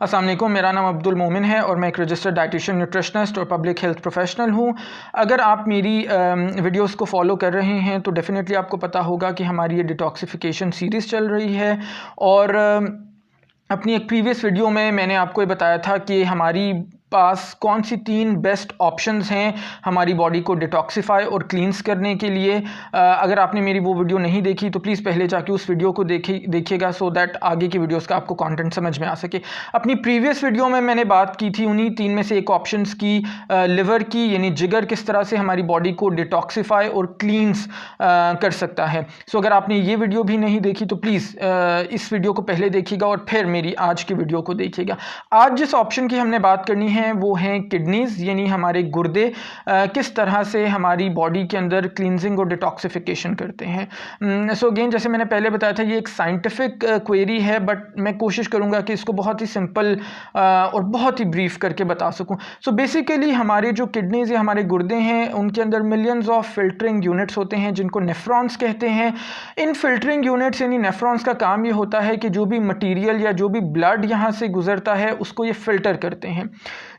अस्सलाम वालेकुम, मेरा नाम अब्दुल मोमिन है और मैं एक रजिस्टर्ड डाइटिशियन, न्यूट्रिशनिस्ट और पब्लिक हेल्थ प्रोफेशनल हूँ। अगर आप मेरी वीडियोस को फॉलो कर रहे हैं तो डेफिनेटली आपको पता होगा कि हमारी ये डिटॉक्सिफिकेशन सीरीज़ चल रही है। और अपनी एक प्रीवियस वीडियो में मैंने आपको ये बताया था कि हमारी पास कौन सी 3 बेस्ट ऑप्शंस हैं हमारी बॉडी को डिटॉक्सिफाई और क्लींस करने के लिए। अगर आपने मेरी वो वीडियो नहीं देखी तो प्लीज़ पहले जाके उस वीडियो को देखिएगा सो दैट आगे की वीडियोस का आपको कंटेंट समझ में आ सके। अपनी प्रीवियस वीडियो में मैंने बात की थी उन्हीं 3 में से एक ऑप्शंस की, लिवर की, यानी जिगर किस तरह से हमारी बॉडी को डिटॉक्सिफाई और क्लींस कर सकता है। सो अगर आपने ये वीडियो भी नहीं देखी तो प्लीज़ इस वीडियो को पहले देखिएगा और फिर मेरी आज की वीडियो को देखिएगा। आज जिस ऑप्शन की हमने बात करनी है वो हैं किडनीज़, यानी हमारे गुर्दे किस तरह से हमारी बॉडी के अंदर क्लींजिंग और डिटॉक्सिफिकेशन करते हैं। सो अगेन, जैसे मैंने पहले बताया था, ये एक साइंटिफिक क्वेरी है, बट मैं कोशिश करूंगा कि इसको बहुत ही सिंपल और बहुत ही ब्रीफ करके बता सकूं। सो बेसिकली हमारे जो किडनीज़ या हमारे गुर्दे हैं उनके अंदर मिलियंस ऑफ फिल्टरिंग यूनिट्स होते हैं जिनको नेफ्रॉन्स कहते हैं। इन फिल्टरिंग यूनिट्स यानी नेफ्रॉन्स का काम ये होता है कि जो भी मटीरियल या जो भी ब्लड यहाँ से गुजरता है उसको ये फिल्टर करते हैं।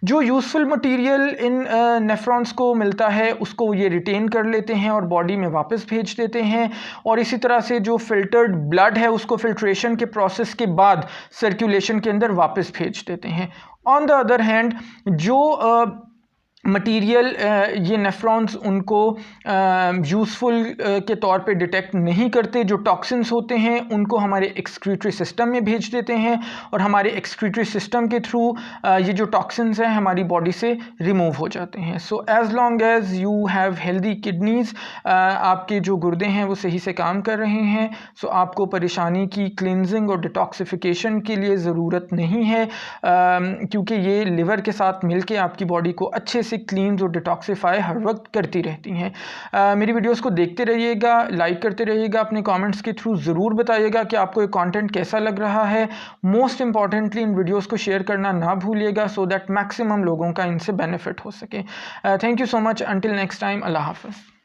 जो यूज़फुल मटेरियल इन नेफ्रॉन्स को मिलता है उसको ये रिटेन कर लेते हैं और बॉडी में वापस भेज देते हैं, और इसी तरह से जो फिल्टर्ड ब्लड है उसको फिल्ट्रेशन के प्रोसेस के बाद सर्कुलेशन के अंदर वापस भेज देते हैं। ऑन द अदर हैंड जो मटीरियल ये नेफ्रॉन्स उनको यूज़फुल के तौर पे डिटेक्ट नहीं करते, जो टॉक्सिन्स होते हैं उनको हमारे एक्सक्रीटरी सिस्टम में भेज देते हैं और हमारे एक्सक्रीटरी सिस्टम के थ्रू ये जो टॉक्सिन्स हैं हमारी बॉडी से रिमूव हो जाते हैं। So as long as you have healthy kidneys, आपके जो गुर्दे हैं वो सही से काम कर रहे हैं, सो आपको परेशानी की क्लिनजिंग और डिटॉक्सिफिकेशन के लिए ज़रूरत नहीं है, क्योंकि ये लिवर के साथ मिल के आपकी बॉडी को अच्छे से क्लीन और डिटॉक्सिफाई हर वक्त करती रहती हैं। मेरी वीडियोस को देखते रहिएगा, लाइक करते रहिएगा, अपने कमेंट्स के थ्रू ज़रूर बताइएगा कि आपको ये कंटेंट कैसा लग रहा है। मोस्ट इंपॉर्टेंटली इन वीडियोस को शेयर करना ना भूलिएगा सो दैट मैक्सिमम लोगों का इनसे बेनिफिट हो सके। Thank you so much. Until next time, अल्लाह हाफ़िज़।